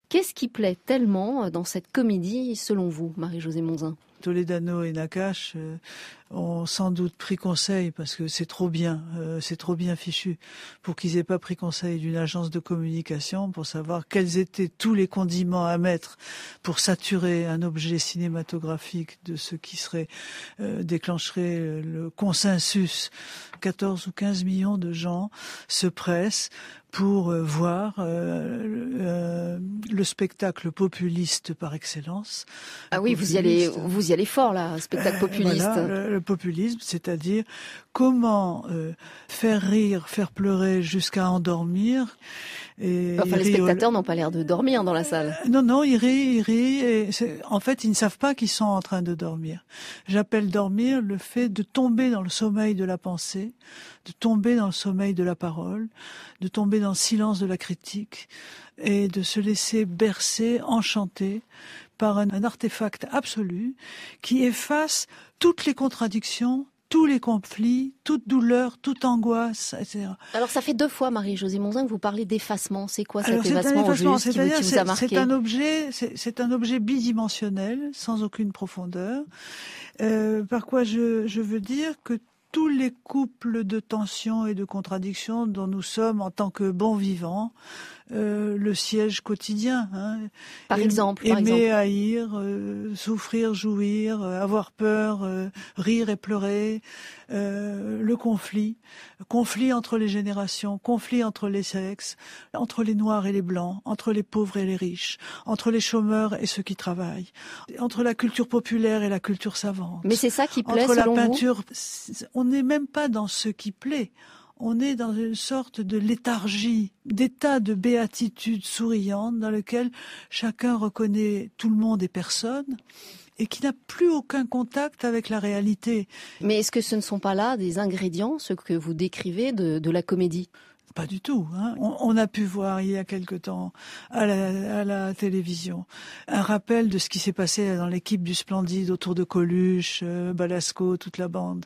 Qu'est-ce qui plaît tellement dans cette comédie, selon vous, Marie-Josée Monzin? Toledano et Nakache ont sans doute pris conseil, parce que c'est trop bien fichu, pour qu'ils aient pas pris conseil d'une agence de communication pour savoir quels étaient tous les condiments à mettre pour saturer un objet cinématographique de ce qui serait déclencherait le consensus. 14 ou 15 millions de gens se pressent pour voir le spectacle populiste par excellence. Ah oui, vous y allez fort là, spectacle populiste. Voilà, le populisme, c'est-à-dire comment faire rire, faire pleurer jusqu'à endormir. Et enfin, les spectateurs n'ont pas l'air de dormir dans la salle. Non, ils rient. Et en fait, ils ne savent pas qu'ils sont en train de dormir. J'appelle dormir le fait de tomber dans le sommeil de la pensée, de tomber dans le sommeil de la parole, de tomber dans le silence de la critique et de se laisser bercer, enchanter par un artefact absolu qui efface toutes les contradictions, tous les conflits, toute douleur, toute angoisse, etc. Alors ça fait 2 fois, Marie-Josée Monzin, que vous parlez d'effacement. C'est quoi cet effacement au juste qui vous a marqué? C'est un objet bidimensionnel, sans aucune profondeur. Par quoi je veux dire que tous les couples de tensions et de contradictions dont nous sommes en tant que bons vivants, le siège quotidien. Par exemple. Aimer, haïr, souffrir, jouir, avoir peur, rire et pleurer, le conflit entre les générations, conflit entre les sexes, entre les noirs et les blancs, entre les pauvres et les riches, entre les chômeurs et ceux qui travaillent, entre la culture populaire et la culture savante. Mais c'est ça qui plaît, entre selon la peinture, vous? On n'est même pas dans ce qui plaît. On est dans une sorte de léthargie, d'état de béatitude souriante dans lequel chacun reconnaît tout le monde et personne et qui n'a plus aucun contact avec la réalité. Mais est-ce que ce ne sont pas là des ingrédients, ce que vous décrivez de la comédie? Pas du tout. On a pu voir il y a quelque temps à la télévision un rappel de ce qui s'est passé dans l'équipe du Splendide autour de Coluche, Balasco, toute la bande.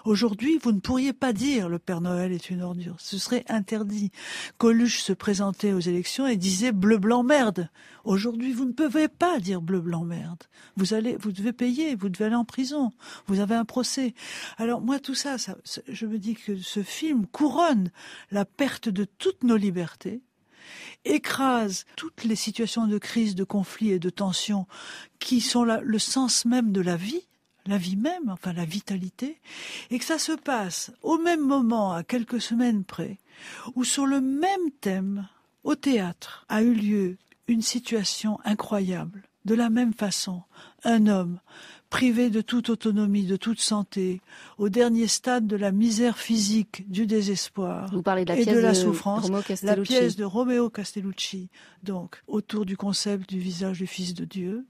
Aujourd'hui, vous ne pourriez pas dire le Père Noël est une ordure. Ce serait interdit. Coluche se présentait aux élections et disait bleu, blanc, merde. Aujourd'hui, vous ne pouvez pas dire bleu, blanc, merde. Vous devez payer, vous devez aller en prison. Vous avez un procès. Alors moi, tout ça, je me dis que ce film couronne la perte de toutes nos libertés, écrase toutes les situations de crise, de conflit et de tension qui sont le sens même de la vie même, enfin la vitalité, et que ça se passe au même moment, à quelques semaines près, où sur le même thème, au théâtre, a eu lieu une situation incroyable. De la même façon, un homme privé de toute autonomie, de toute santé, au dernier stade de la misère physique, du désespoir Vous parlez de la et pièce de la souffrance, la Castellucci. pièce de Romeo Castellucci, donc autour du concept du visage du Fils de Dieu,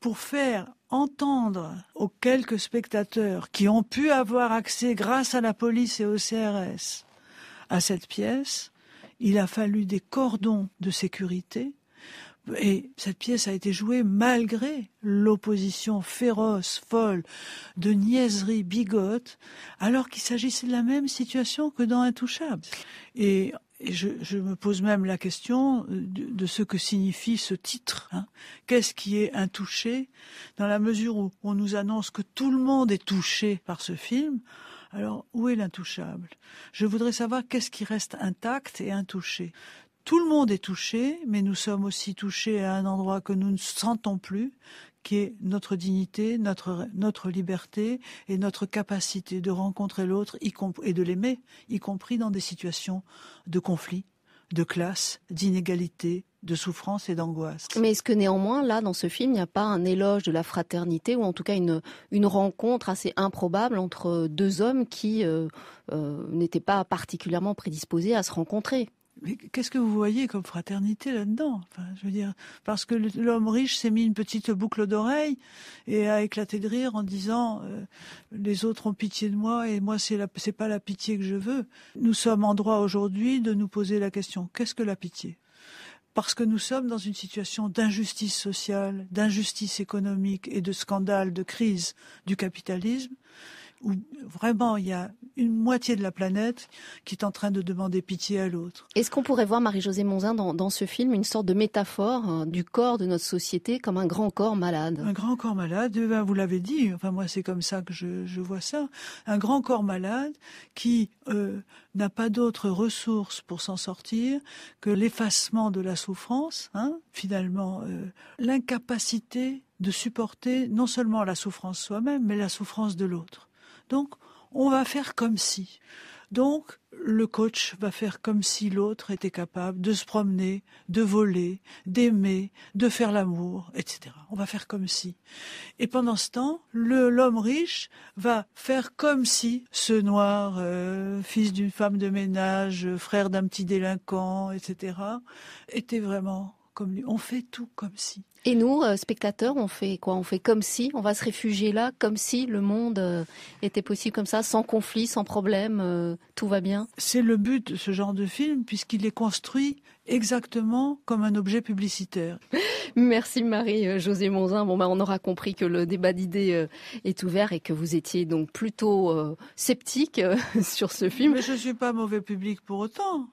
pour faire entendre aux quelques spectateurs qui ont pu avoir accès grâce à la police et au CRS à cette pièce, il a fallu des cordons de sécurité. Et cette pièce a été jouée malgré l'opposition féroce, folle, de niaiseries bigotes, alors qu'il s'agissait de la même situation que dans Intouchables. Et je me pose même la question de ce que signifie ce titre. Qu'est-ce qui est intouché? Dans la mesure où on nous annonce que tout le monde est touché par ce film, alors où est l'intouchable? Je voudrais savoir qu'est-ce qui reste intact et intouché. Tout le monde est touché, mais nous sommes aussi touchés à un endroit que nous ne sentons plus, qui est notre dignité, notre liberté et notre capacité de rencontrer l'autre et de l'aimer, y compris dans des situations de conflit, de classe, d'inégalité, de souffrance et d'angoisse. Mais est-ce que néanmoins, là, dans ce film, il n'y a pas un éloge de la fraternité ou en tout cas une rencontre assez improbable entre deux hommes qui n'étaient pas particulièrement prédisposés à se rencontrer? Mais qu'est-ce que vous voyez comme fraternité là-dedans? Enfin, je veux dire, parce que l'homme riche s'est mis une petite boucle d'oreille et a éclaté de rire en disant les autres ont pitié de moi et moi c'est pas la pitié que je veux. Nous sommes en droit aujourd'hui de nous poser la question, qu'est-ce que la pitié? Parce que nous sommes dans une situation d'injustice sociale, d'injustice économique et de scandale, de crise du capitalisme. où vraiment il y a une moitié de la planète qui est en train de demander pitié à l'autre. Est-ce qu'on pourrait voir, Marie-Josée Monzin, dans ce film, une sorte de métaphore du corps de notre société comme un grand corps malade? Un grand corps malade, vous l'avez dit, enfin moi c'est comme ça que je vois ça, un grand corps malade qui n'a pas d'autre ressource pour s'en sortir que l'effacement de la souffrance, finalement l'incapacité de supporter non seulement la souffrance soi-même, mais la souffrance de l'autre. Donc, on va faire comme si. Donc, le coach va faire comme si l'autre était capable de se promener, de voler, d'aimer, de faire l'amour, etc. On va faire comme si. Et pendant ce temps, l'homme riche va faire comme si ce noir, fils d'une femme de ménage, frère d'un petit délinquant, etc., était vraiment comme lui. On fait tout comme si. Et nous, spectateurs, on fait quoi? On fait comme si, on va se réfugier là, comme si le monde était possible comme ça, sans conflit, sans problème, tout va bien. C'est le but de ce genre de film, puisqu'il est construit exactement comme un objet publicitaire. Merci Marie-Josée Monzin. On aura compris que le débat d'idées est ouvert et que vous étiez donc plutôt sceptique sur ce film. Mais je ne suis pas mauvais public pour autant.